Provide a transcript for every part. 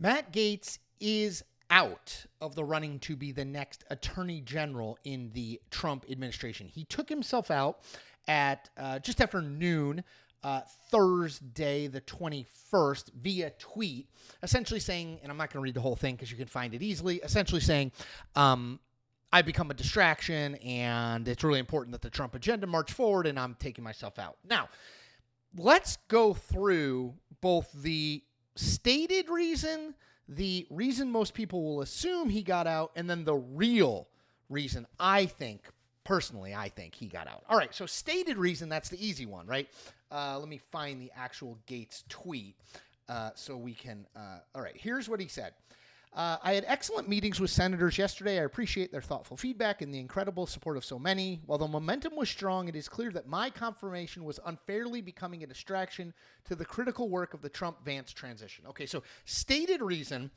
Matt Gaetz is out of the running to be the next attorney general in the Trump administration. He took himself out at just after noon, Thursday, the 21st, via tweet, essentially saying, and I'm not going to read the whole thing because you can find it easily, essentially saying, I've become a distraction and it's really important that the Trump agenda march forward and I'm taking myself out. Now, let's go through both the stated reason, the reason most people will assume he got out, and then the real reason I think he got out. All right, so stated reason, that's the easy one, right? Let me find the actual Gaetz tweet so we can, all right, here's what he said. I had excellent meetings with senators yesterday. I appreciate their thoughtful feedback and the incredible support of so many. While the momentum was strong, it is clear that my confirmation was unfairly becoming a distraction to the critical work of the Trump-Vance transition. Okay, so stated reason,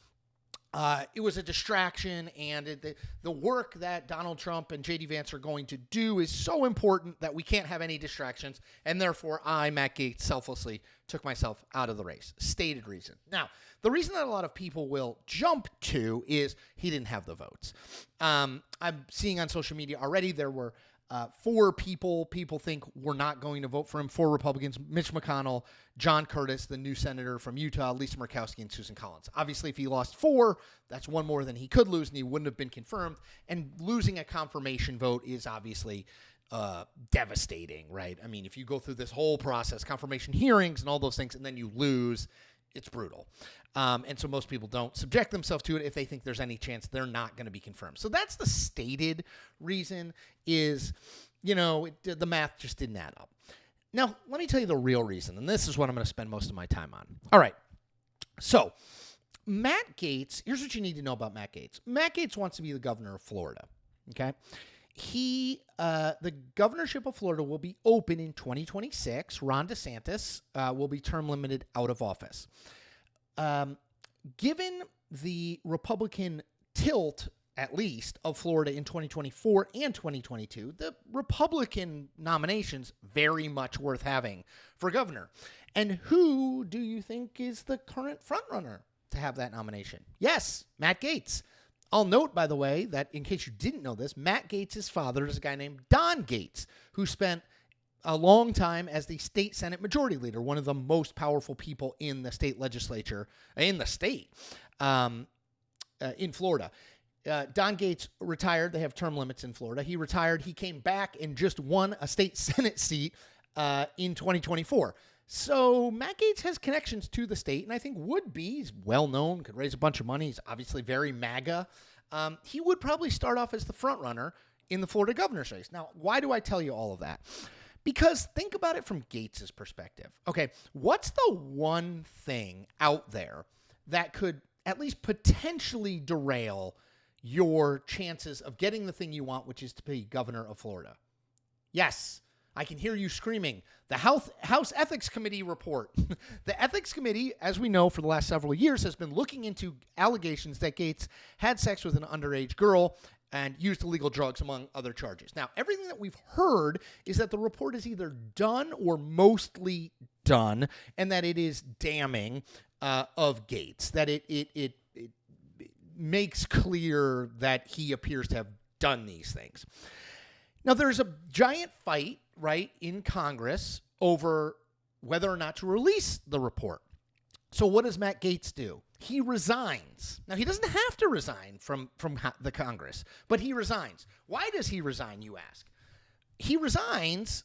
it was a distraction, and the work that Donald Trump and J.D. Vance are going to do is so important that we can't have any distractions, and therefore I, Matt Gaetz, selflessly took myself out of the race. Stated reason. Now, the reason that a lot of people will jump to is he didn't have the votes. I'm seeing on social media already there were 4 people think were not going to vote for him, 4 Republicans: Mitch McConnell, John Curtis, the new senator from Utah, Lisa Murkowski, and Susan Collins. Obviously, if he lost 4, that's 1 more than he could lose, and he wouldn't have been confirmed. And losing a confirmation vote is obviously devastating, right? I mean, if you go through this whole process, confirmation hearings and all those things, and then you lose, it's brutal. And so most people don't subject themselves to it if they think there's any chance they're not going to be confirmed. So that's the stated reason is, the math just didn't add up. Now, let me tell you the real reason, and this is what I'm going to spend most of my time on. All right. So Matt Gaetz, here's what you need to know about Matt Gaetz. Matt Gaetz wants to be the governor of Florida. Okay. The governorship of Florida will be open in 2026. Ron DeSantis will be term limited out of office. Given the Republican tilt, at least, of Florida in 2024 and 2022, the Republican nomination's very much worth having for governor. And who do you think is the current frontrunner to have that nomination? Yes, Matt Gaetz. I'll note, by the way, that in case you didn't know this, Matt Gaetz' father is a guy named Don Gaetz, who spent a long time as the state Senate majority leader, one of the most powerful people in the state legislature, in the state, in Florida. Don Gaetz retired. They have term limits in Florida. He retired. He came back and just won a state Senate seat in 2024. So Matt Gaetz has connections to the state, and I think would be, he's well-known, could raise a bunch of money. He's obviously very MAGA. He would probably start off as the front runner in the Florida governor's race. Now, why do I tell you all of that? Because think about it from Gaetz's perspective. Okay, what's the one thing out there that could at least potentially derail your chances of getting the thing you want, which is to be governor of Florida? Yes, I can hear you screaming. The House Ethics Committee report. The Ethics Committee, as we know for the last several years, has been looking into allegations that Gaetz had sex with an underage girl and used illegal drugs, among other charges. Now, everything that we've heard is that the report is either done or mostly done, and that it is damning of Gaetz, that it makes clear that he appears to have done these things. Now, there's a giant fight, right, in Congress over whether or not to release the report. So what does Matt Gaetz do? He resigns. Now, he doesn't have to resign from the Congress, but he resigns. Why does he resign, you ask? He resigns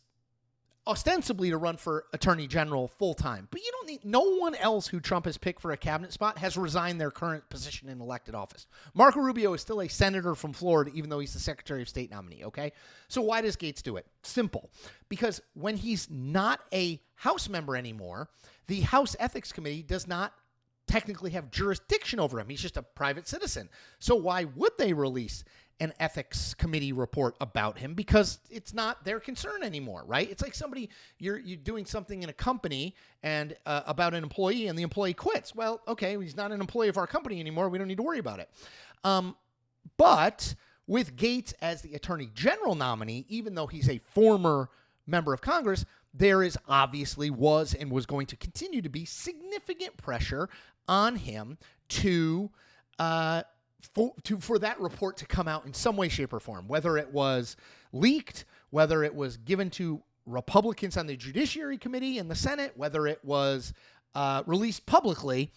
ostensibly to run for attorney general full time, but you don't need, no one else who Trump has picked for a cabinet spot has resigned their current position in elected office. Marco Rubio is still a senator from Florida, even though he's the Secretary of State nominee, okay? So why does Gaetz do it? Simple. Because when he's not a House member anymore, the House Ethics Committee does not technically have jurisdiction over him. He's just a private citizen. So why would they release an ethics committee report about him? Because it's not their concern anymore, right? It's like somebody, you're doing something in a company and about an employee, and the employee quits. Well, okay, he's not an employee of our company anymore. We don't need to worry about it. But with Gaetz as the attorney general nominee, even though he's a former member of Congress, there is obviously was and was going to continue to be significant pressure on him to for that report to come out in some way, shape, or form, whether it was leaked, whether it was given to Republicans on the Judiciary Committee in the Senate, whether it was released publicly.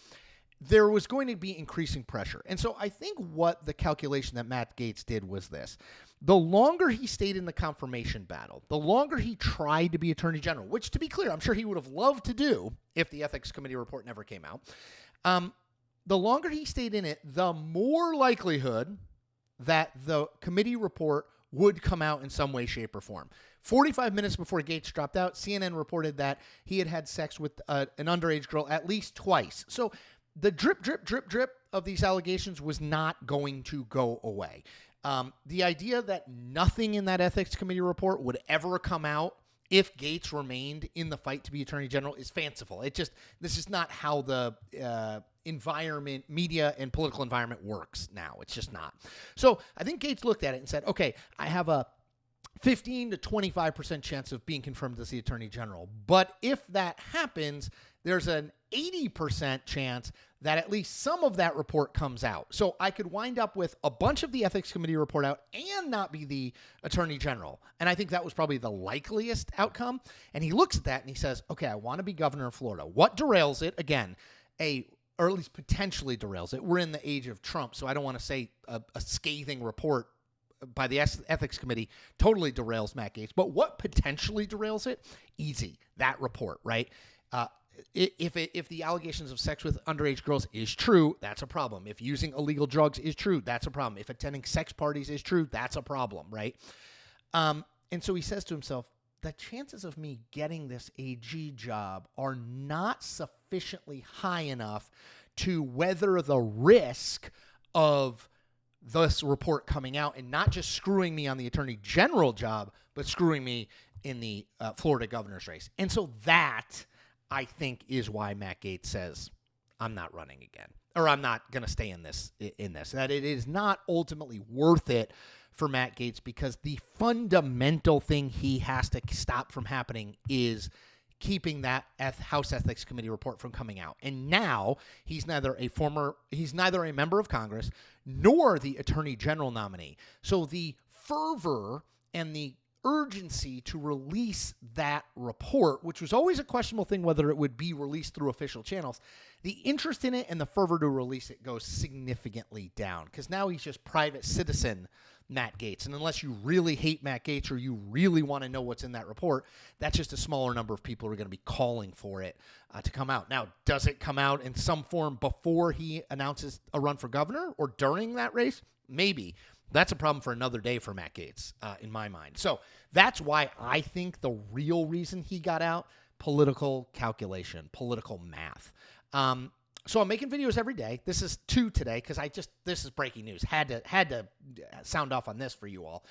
There was going to be increasing pressure. And so I think what the calculation that Matt Gaetz did was this. The longer he stayed in the confirmation battle, the longer he tried to be Attorney General, which, to be clear, I'm sure he would have loved to do if the Ethics Committee report never came out. The longer he stayed in it, the more likelihood that the committee report would come out in some way, shape, or form. 45 minutes before Gaetz dropped out, CNN reported that he had had sex with an underage girl at least twice. So the drip, drip, drip, drip of these allegations was not going to go away. The idea that nothing in that Ethics Committee report would ever come out if Gaetz remained in the fight to be Attorney General is fanciful. This is not how the environment, media, and political environment works now. It's just not. So I think Gaetz looked at it and said, okay, I have a 15 to 25% chance of being confirmed as the Attorney General. But if that happens, there's an 80% chance that at least some of that report comes out. So I could wind up with a bunch of the Ethics Committee report out and not be the Attorney General. And I think that was probably the likeliest outcome. And he looks at that and he says, okay, I want to be governor of Florida. What derails it? Again, or at least potentially derails it. We're in the age of Trump, so I don't want to say a scathing report by the Ethics Committee totally derails Matt Gaetz. But what potentially derails it? Easy. That report, right? If the allegations of sex with underage girls is true, that's a problem. If using illegal drugs is true, that's a problem. If attending sex parties is true, that's a problem, right? And so he says to himself, the chances of me getting this AG job are not sufficiently high enough to weather the risk of this report coming out and not just screwing me on the Attorney General job, but screwing me in the Florida governor's race. And so that, I think, is why Matt Gaetz says, I'm not running again, or I'm not going to stay in this, that it is not ultimately worth it for Matt Gaetz, because the fundamental thing he has to stop from happening is keeping that House Ethics Committee report from coming out. And now he's neither a member of Congress nor the Attorney General nominee. So the fervor and the urgency to release that report, which was always a questionable thing whether it would be released through official channels, the interest in it and the fervor to release it goes significantly down, because now he's just private citizen Matt Gaetz. And unless you really hate Matt Gaetz or you really want to know what's in that report, that's just a smaller number of people who are going to be calling for it to come out. Now, does it come out in some form before he announces a run for governor or during that race? Maybe. That's a problem for another day for Matt Gaetz, in my mind. So that's why I think the real reason he got out, political calculation, political math. So I'm making videos every day. This is 2 today because this is breaking news. Had to sound off on this for you all.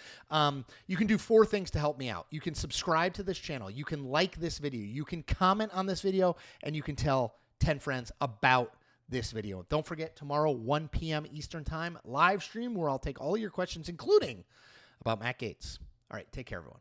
You can do 4 things to help me out. You can subscribe to this channel. You can like this video. You can comment on this video, and you can tell 10 friends about this video. Don't forget, tomorrow, 1 p.m. Eastern Time, live stream where I'll take all your questions, including about Matt Gaetz. All right, take care, everyone.